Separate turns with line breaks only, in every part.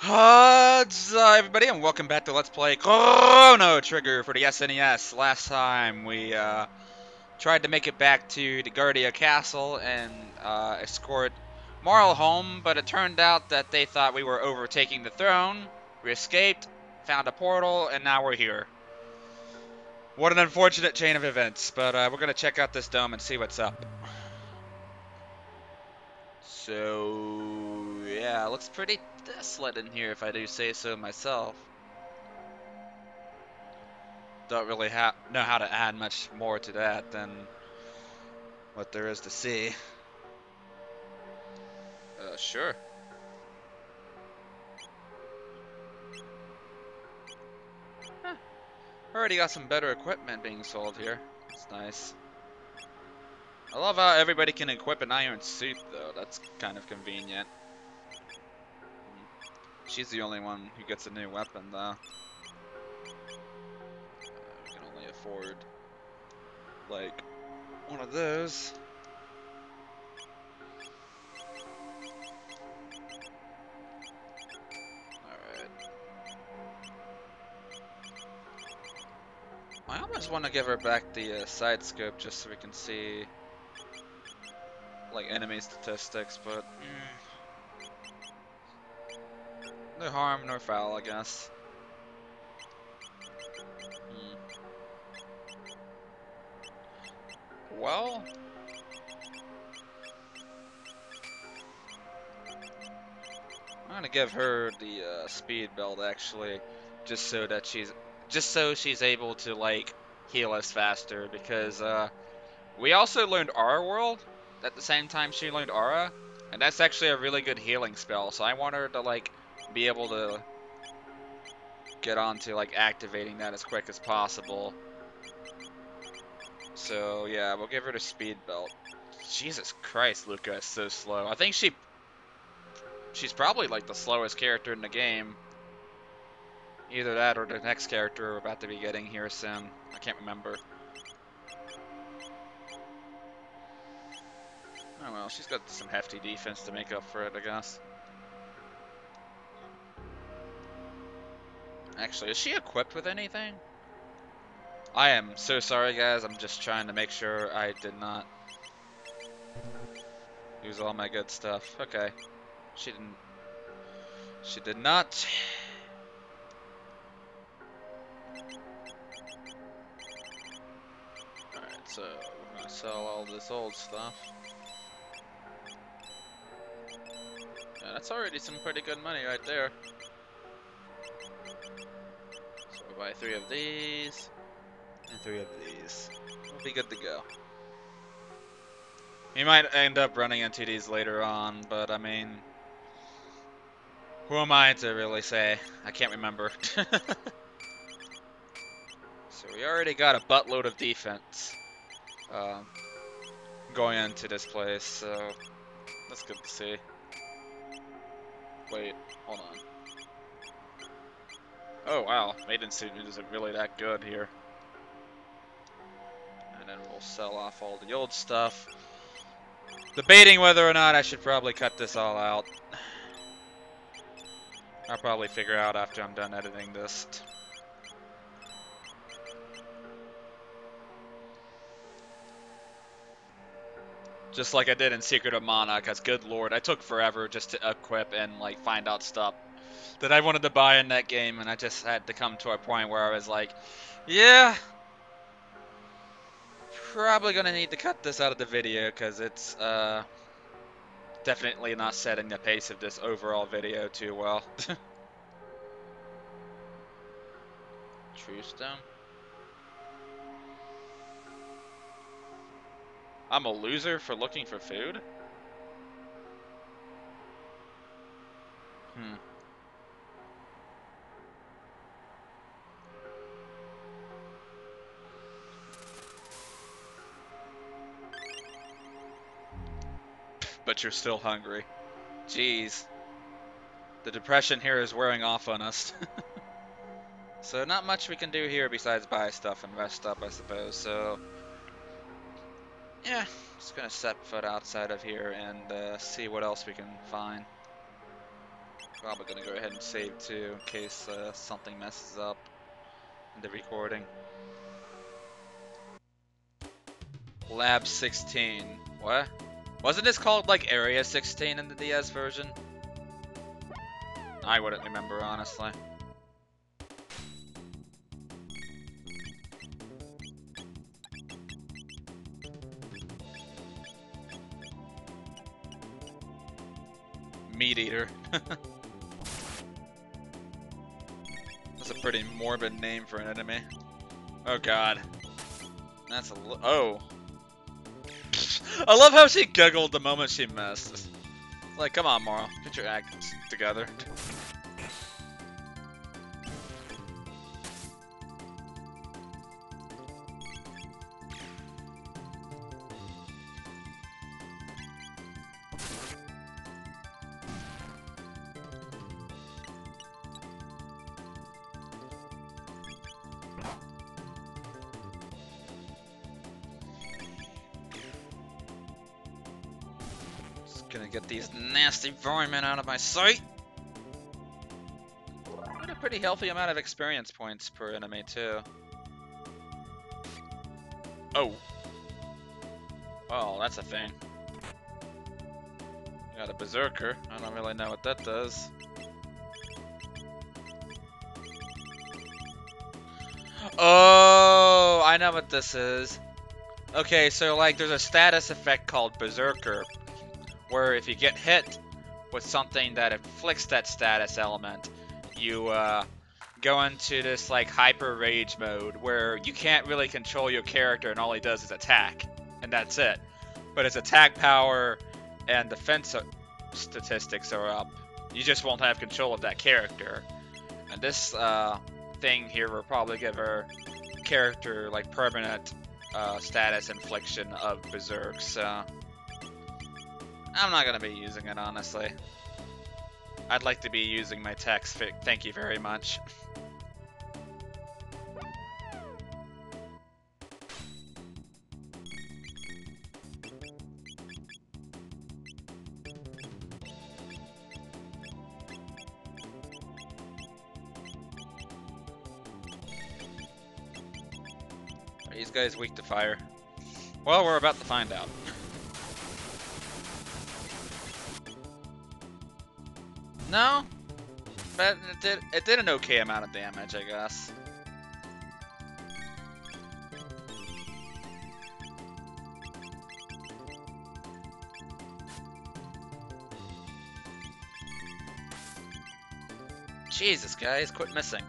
What's up, everybody, and welcome back to Let's Play Chrono Trigger for the SNES. Last time we tried to make it back to the Guardia Castle and escort Marl home, but it turned out that they thought we were overtaking the throne. We escaped, found a portal, and now we're here. What an unfortunate chain of events, but we're going to check out this dome and see what's up. So, yeah, it looks pretty desolate in here if I do say so myself. Don't really know how to add much more to that than what there is to see. Sure. Huh. Already got some better equipment being sold here. That's nice. I love how everybody can equip an iron suit, though. That's kind of convenient. She's the only one who gets a new weapon, though. We can only afford, like, one of those. Alright. I almost want to give her back the side scope just so we can see, like, enemy statistics, but no harm, no foul, I guess. Well, I'm gonna give her the speed belt actually, just so she's able to like heal us faster because we also learned Aura World at the same time she learned Aura, and that's actually a really good healing spell. So I want her to like be able to get on to like activating that as quick as possible. So yeah, we'll give her the speed belt. Jesus Christ, Luca is so slow. I think she's probably like the slowest character in the game. Either that or the next character we're about to be getting here soon. I can't remember. Oh well, she's got some hefty defense to make up for it, I guess. Actually, is she equipped with anything? I am so sorry, guys. I'm just trying to make sure I did not use all my good stuff. Okay. She didn't. She did not. Alright, so we're gonna sell all this old stuff. Yeah, that's already some pretty good money right there. So we'll buy 3 of these, and 3 of these. We'll be good to go. We might end up running into these later on, but I mean, who am I to really say? I can't remember. So we already got a buttload of defense going into this place, so that's good to see. Wait, hold on. Oh wow, Maiden Suit isn't really that good here. And then we'll sell off all the old stuff. Debating whether or not I should probably cut this all out. I'll probably figure out after I'm done editing this. Just like I did in Secret of Mana, because good lord, I took forever just to equip and like find out stuff that I wanted to buy in that game, and I just had to come to a point where I was like, yeah, probably gonna need to cut this out of the video, because it's definitely not setting the pace of this overall video too well. True Stone. I'm a loser for looking for food? Hmm. But you're still hungry. Jeez. The depression here is wearing off on us. So not much we can do here besides buy stuff and rest up, I suppose. So yeah, just gonna set foot outside of here and see what else we can find. Probably gonna go ahead and save too in case something messes up in the recording. Lab 16. What? Wasn't this called like Area 16 in the DS version? I wouldn't remember, honestly. Meat Eater. That's a pretty morbid name for an enemy. Oh god. That's a oh. I love how she giggled the moment she missed. Like, come on, Mara, get your act together. Gonna get these nasty vermin out of my sight. Got a pretty healthy amount of experience points per enemy too. Oh. Oh, that's a thing. Got a berserker. I don't really know what that does. Oh, I know what this is. Okay, so like there's a status effect called berserker, where if you get hit with something that inflicts that status element, you go into this like hyper rage mode where you can't really control your character and all he does is attack, and that's it. But his attack power and defense statistics are up. You just won't have control of that character. And this thing here will probably give her character like permanent status infliction of berserk, so I'm not gonna be using it, honestly. I'd like to be using my text. Thank you very much. Are these guys weak to fire? Well, we're about to find out. No, but it did an okay amount of damage, I guess. Jesus, guys, quit missing.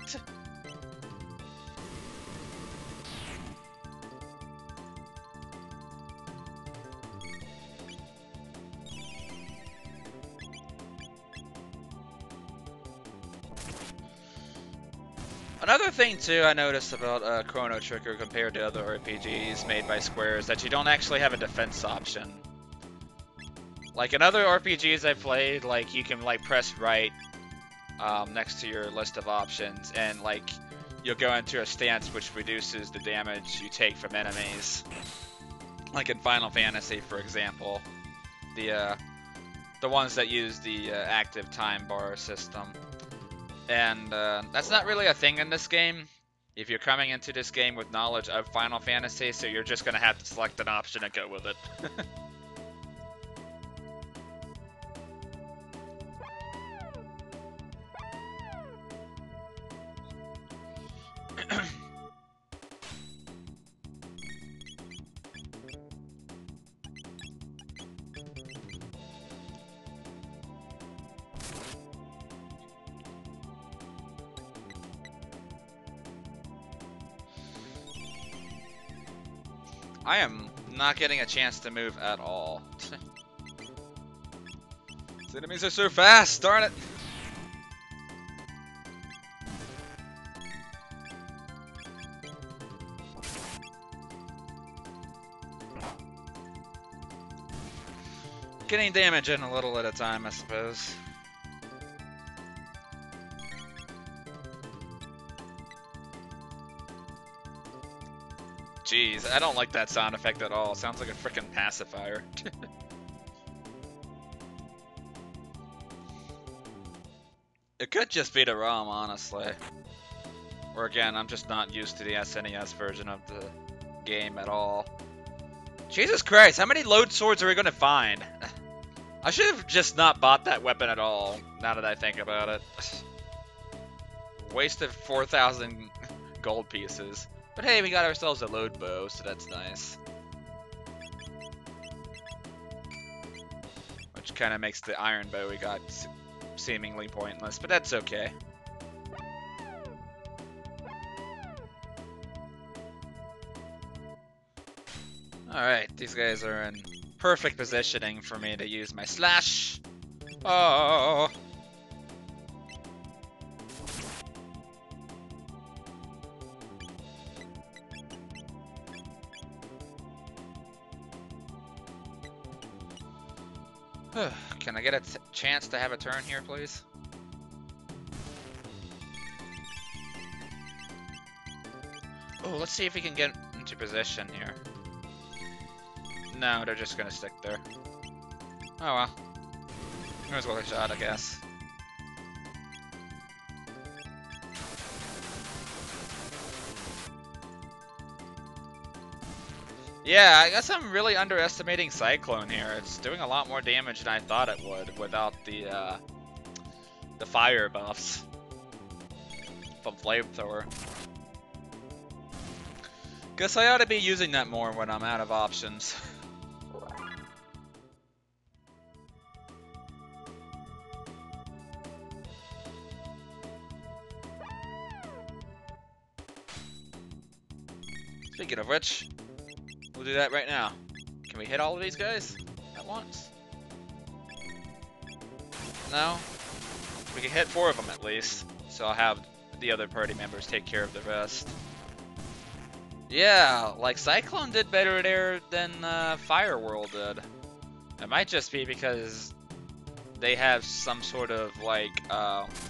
Another thing too I noticed about Chrono Trigger compared to other RPGs made by Square is that you don't actually have a defense option. Like in other RPGs I've played, like you can like press right next to your list of options, and like you'll go into a stance which reduces the damage you take from enemies. Like in Final Fantasy, for example, the ones that use the active time bar system. And that's not really a thing in this game. If you're coming into this game with knowledge of Final Fantasy, so you're just gonna have to select an option and go with it. I am not getting a chance to move at all. These enemies are so fast, darn it! Getting damage in a little at a time, I suppose. Jeez, I don't like that sound effect at all. It sounds like a frickin' pacifier. It could just be the ROM, honestly. Or again, I'm just not used to the SNES version of the game at all. Jesus Christ, how many load swords are we gonna find? I should have just not bought that weapon at all, now that I think about it. Wasted 4,000 gold pieces. But hey, we got ourselves a load bow, so that's nice. Which kind of makes the iron bow we got seemingly pointless, but that's okay. Alright, these guys are in perfect positioning for me to use my slash. Oh. Can I get a chance to have a turn here, please? Oh, let's see if we can get into position here. No, they're just gonna stick there. Oh well. Might as well a shot, I guess. Yeah, I guess I'm really underestimating Cyclone here. It's doing a lot more damage than I thought it would without the fire buffs from Flamethrower. Guess I ought to be using that more when I'm out of options. Speaking of which, we'll do that right now. Can we hit all of these guys at once? No? We can hit 4 of them at least, so I'll have the other party members take care of the rest. Yeah, like Cyclone did better there than Fire World did. It might just be because they have some sort of like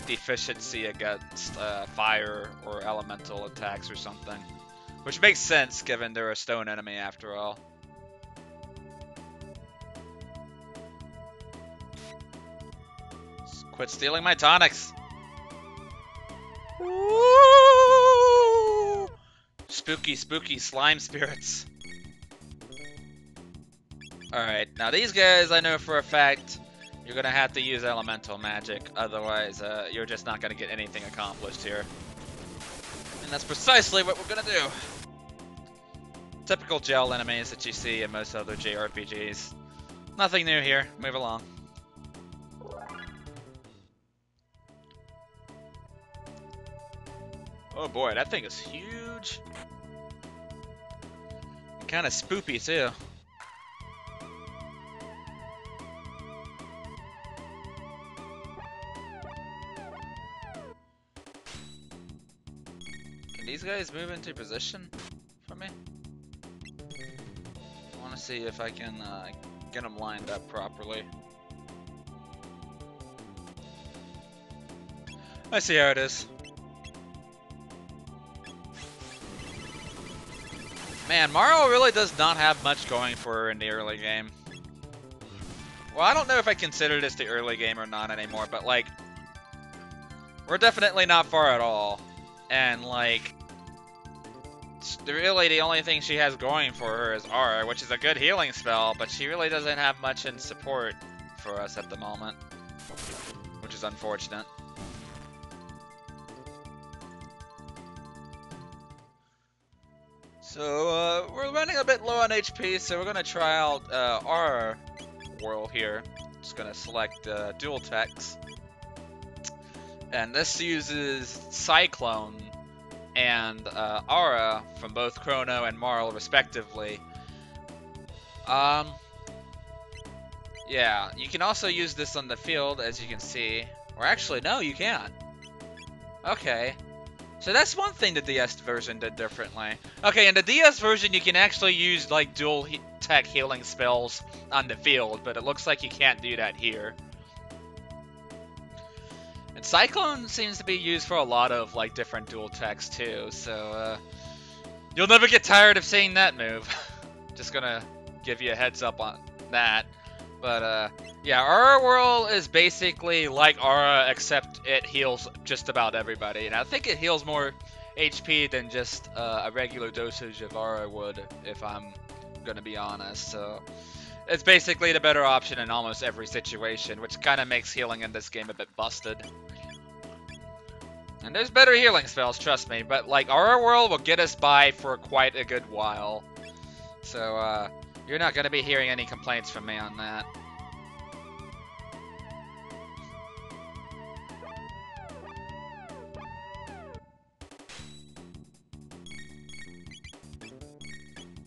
deficiency against fire or elemental attacks or something. Which makes sense given they're a stone enemy after all. Quit stealing my tonics! Woo! Spooky, spooky slime spirits. Alright, now these guys I know for a fact you're gonna have to use elemental magic, otherwise you're just not gonna get anything accomplished here. And that's precisely what we're gonna do. Typical gel enemies that you see in most other JRPGs. Nothing new here. Move along. Oh boy, that thing is huge. And kind of spoopy too. Can these guys move into position for me? I want to see if I can get them lined up properly. I see how it is. Man, Mario really does not have much going for her in the early game. Well, I don't know if I consider this the early game or not anymore, but like, we're definitely not far at all. And like, really the only thing she has going for her is Aura, which is a good healing spell, but she really doesn't have much in support for us at the moment, which is unfortunate. So, we're running a bit low on HP, so we're going to try out our world here. Just going to select dual techs. And this uses Cyclone and Aura from both Chrono and Marl, respectively. Yeah, you can also use this on the field, as you can see. Or actually, no, you can't. Okay. So that's one thing the DS version did differently. Okay, in the DS version, you can actually use like dual tech healing spells on the field, but it looks like you can't do that here. And Cyclone seems to be used for a lot of like different dual techs too, so you'll never get tired of seeing that move. Just gonna give you a heads up on that. But Yeah, Aura Whirl is basically like Aura, except it heals just about everybody. And I think it heals more HP than just a regular dosage of Aura would, if I'm gonna be honest. So it's basically the better option in almost every situation, which kind of makes healing in this game a bit busted. And there's better healing spells, trust me, but like Aura Whirl will get us by for quite a good while. So you're not gonna be hearing any complaints from me on that.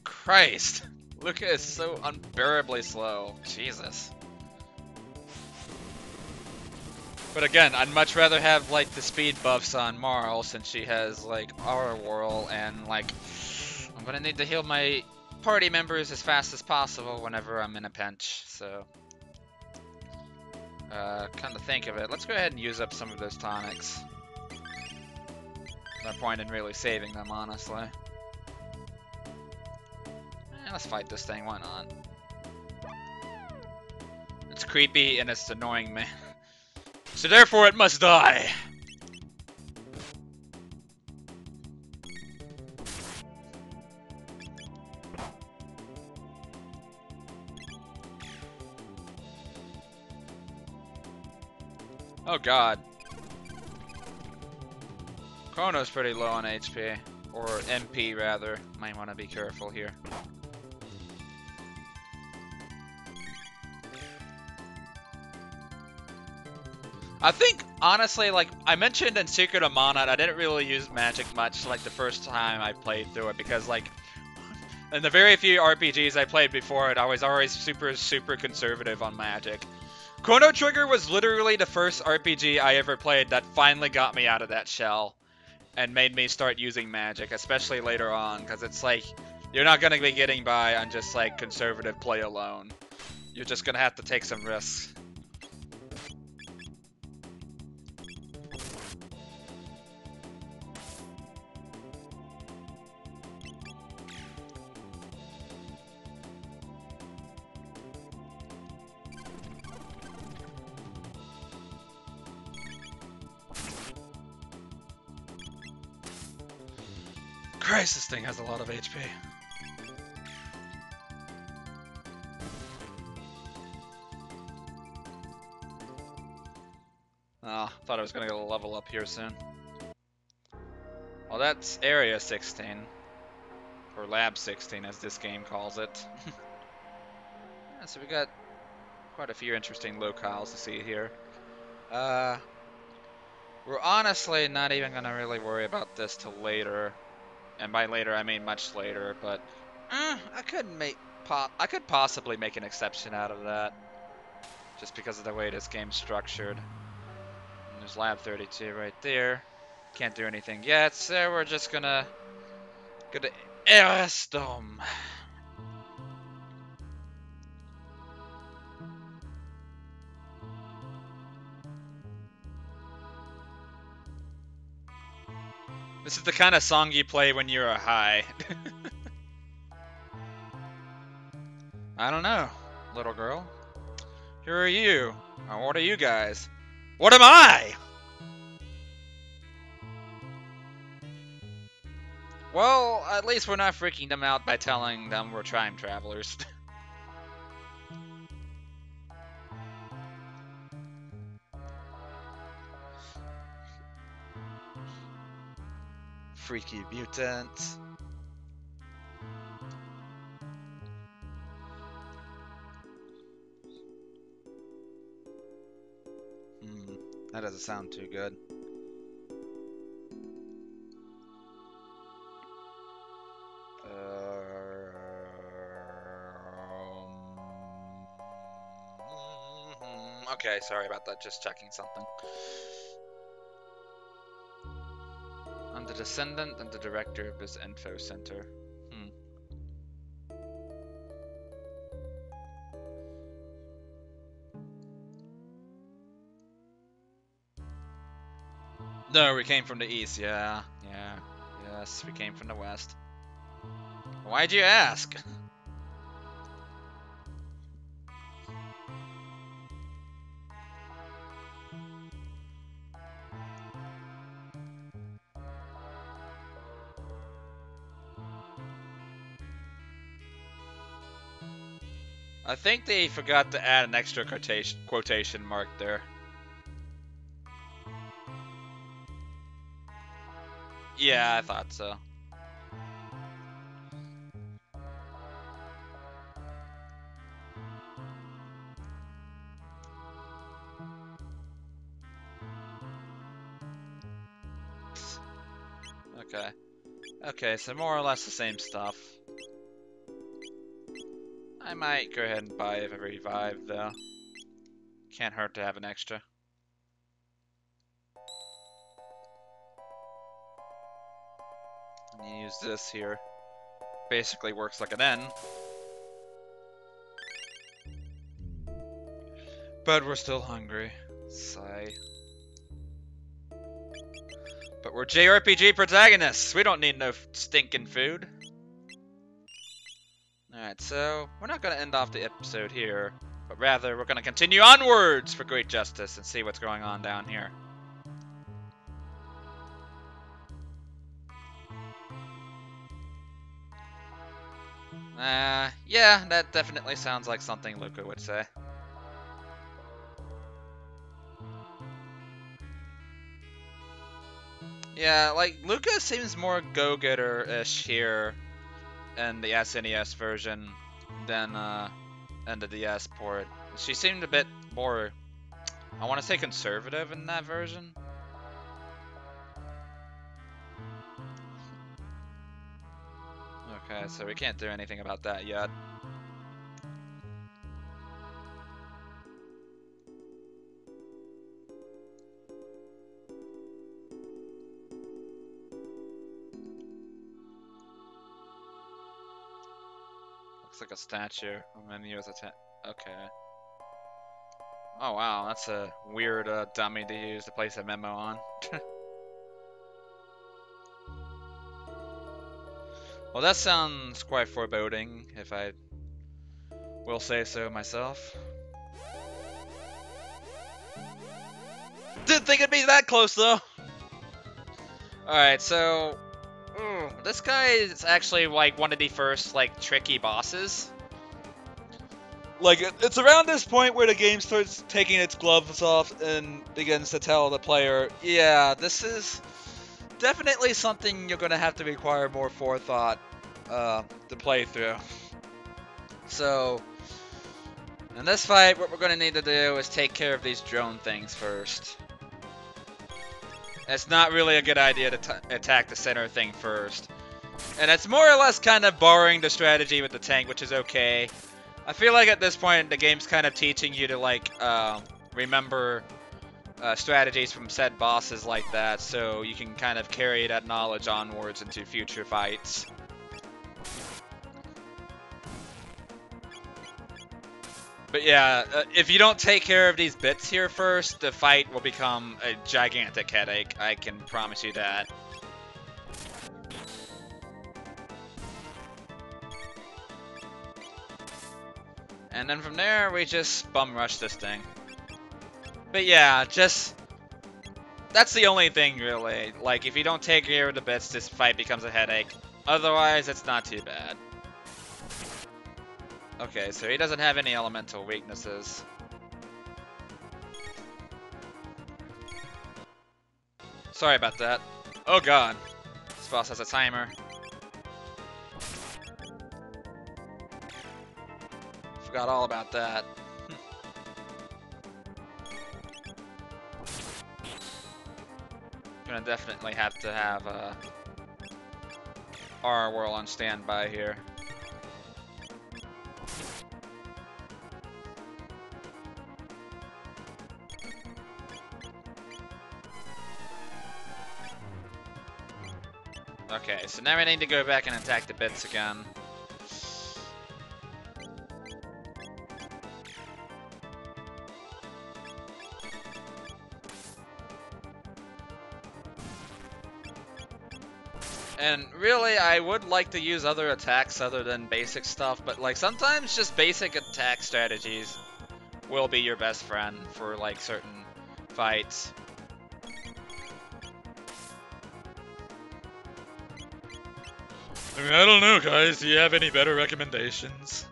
Christ! Luca is so unbearably slow. Jesus. But again, I'd much rather have like the speed buffs on Marl since she has like Aura Whirl and like I'm gonna need to heal my party members as fast as possible whenever I'm in a pinch. So come to think of it, let's go ahead and use up some of those tonics. No point in really saving them, honestly. Let's fight this thing, why not? It's creepy and it's annoying me. So therefore it must die! Oh god. Chrono's pretty low on HP. Or MP rather. Might want to be careful here. I think, honestly, like, I mentioned in Secret of Mana, I didn't really use magic much, like, the first time I played through it, because, like, in the very few RPGs I played before it, I was always super conservative on magic. Chrono Trigger was literally the first RPG I ever played that finally got me out of that shell, and made me start using magic, especially later on, because it's like, you're not going to be getting by on just, like, conservative play alone. You're just going to have to take some risks. Christ, this thing has a lot of HP. Oh, thought I was gonna get a level up here soon. Well, that's Area 16. Or Lab 16, as this game calls it. Yeah, so we got quite a few interesting locales to see here. We're honestly not even gonna really worry about this till later. And by later, I mean much later, but I could possibly make an exception out of that, just because of the way this game's structured. And there's Lab 32 right there. Can't do anything yet, so we're just gonna go to Erestom. This is the kind of song you play when you're high. I don't know, little girl. Who are you? Or what are you guys? What am I? Well, at least we're not freaking them out by telling them we're time travelers. Freaky mutant. That doesn't sound too good. Okay, sorry about that, just checking something. I'm the descendant and the director of this info center. No, we came from the east, yeah. Yes, we came from the west. Why'd you ask? I think they forgot to add an extra quotation mark there. Yeah, I thought so. Okay. Okay, so more or less the same stuff. I might go ahead and buy a revive, though. Can't hurt to have an extra. And you use this here. Basically works like an N. But we're still hungry. Sigh. But we're JRPG protagonists. We don't need no stinking food. Alright, so we're not going to end off the episode here, but rather we're going to continue onwards for great justice and see what's going on down here. Yeah, that definitely sounds like something Luca would say. Yeah, like, Luca seems more go-getter-ish here in the SNES version than in the DS port. She seemed a bit more, I want to say, conservative in that version. Okay, so we can't do anything about that yet. Looks like a statue. Menu is okay. Oh wow, that's a weird dummy to use to place a memo on. Well, that sounds quite foreboding, if I will say so myself. Didn't think it'd be that close, though! Alright, so... this guy is actually, like, one of the first, like, tricky bosses. Like, it's around this point where the game starts taking its gloves off and begins to tell the player, yeah, this is definitely something you're going to have to require more forethought to play through. So, in this fight, what we're going to need to do is take care of these drone things first. It's not really a good idea to attack the center thing first. And it's more or less kind of borrowing the strategy with the tank, which is okay. I feel like at this point, the game's kind of teaching you to, like, remember strategies from said bosses like that, so you can kind of carry that knowledge onwards into future fights. But yeah, if you don't take care of these bits here first, the fight will become a gigantic headache, I can promise you that. And then from there, we just bum rush this thing. But yeah, that's the only thing, really. Like, if you don't take care of the bits, this fight becomes a headache. Otherwise, it's not too bad. Okay, so he doesn't have any elemental weaknesses. Sorry about that. Oh god. This boss has a timer. Forgot all about that. Gonna definitely have to have our whirl on standby here. Okay, so now we need to go back and attack the bits again. And really, I would like to use other attacks other than basic stuff, but like sometimes just basic attack strategies will be your best friend for like certain fights. I mean, I don't know, guys. Do you have any better recommendations?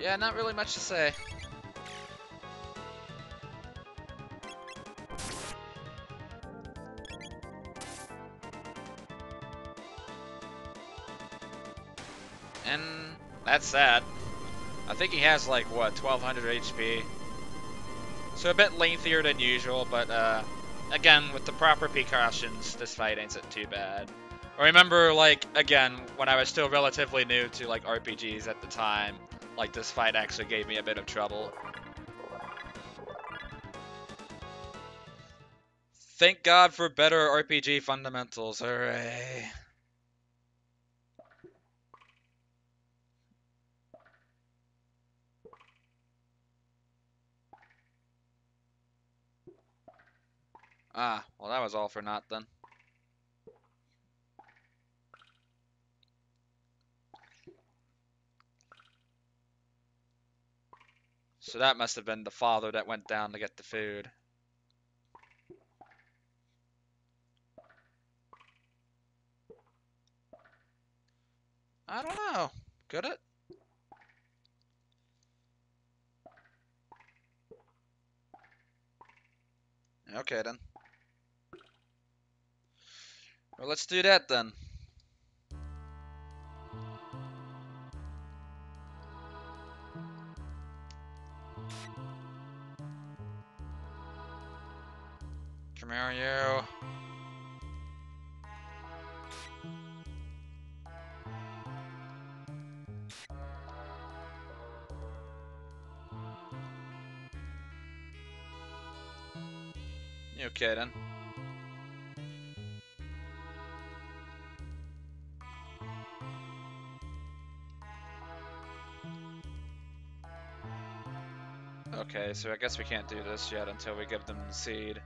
Yeah, not really much to say. And that's sad. I think he has like, what, 1200 HP? So a bit lengthier than usual, but again, with the proper precautions, this fight ain't too bad. I remember, like, again, when I was still relatively new to, like, RPGs at the time, like, this fight actually gave me a bit of trouble. Thank God for better RPG fundamentals, hooray. Ah, well that was all for naught then. So that must have been the father that went down to get the food. I don't know. Could it? Okay then. Well, let's do that then. Come here, you. You okay then? Okay, so I guess we can't do this yet until we give them the seed.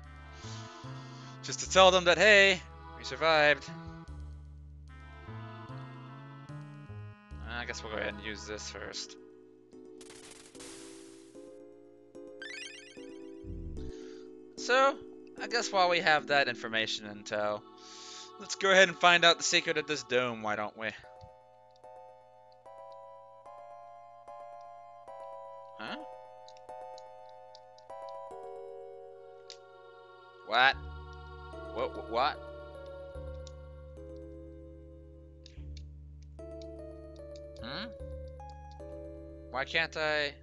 Just to tell them that, hey, we survived. I guess we'll go ahead and use this first. So, I guess while we have that information in tow, let's go ahead and find out the secret of this dome, why don't we? Huh? What? What? Hmm? Why can't I...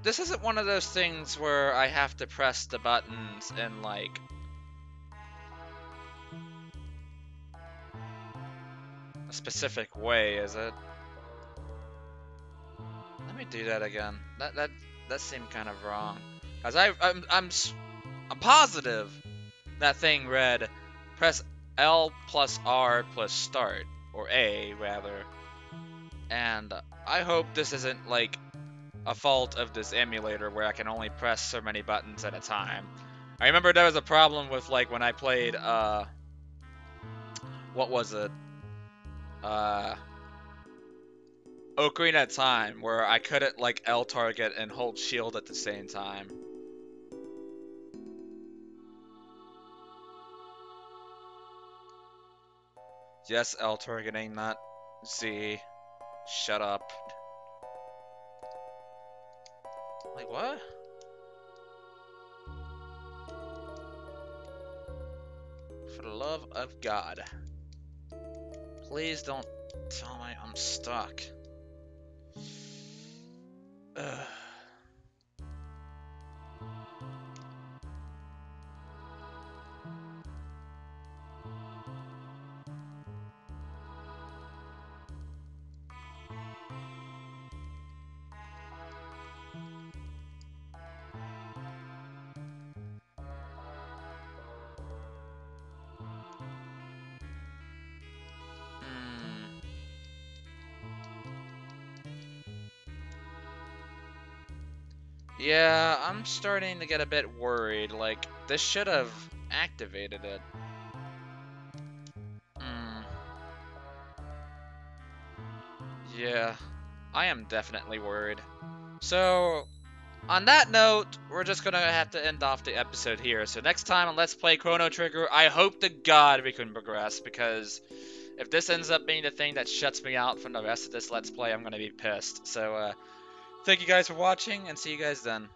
This isn't one of those things where I have to press the buttons in, like... a specific way, is it? Let me do that again. That seemed kind of wrong. Cause I'm positive that thing read press L plus R plus start, or A rather. And I hope this isn't like a fault of this emulator where I can only press so many buttons at a time. I remember there was a problem with like when I played what was it? Ocarina of Time, where I couldn't like L target and hold shield at the same time. Yes, L targeting, not Z. Shut up. Like, what? For the love of God. Please don't tell me I'm stuck. Ugh. Yeah, I'm starting to get a bit worried. Like, this should have activated it. Yeah, I am definitely worried. So, on that note, we're just gonna have to end off the episode here. So next time on Let's Play Chrono Trigger, I hope to God we can progress, because if this ends up being the thing that shuts me out from the rest of this Let's Play, I'm gonna be pissed. So thank you guys for watching, and see you guys then.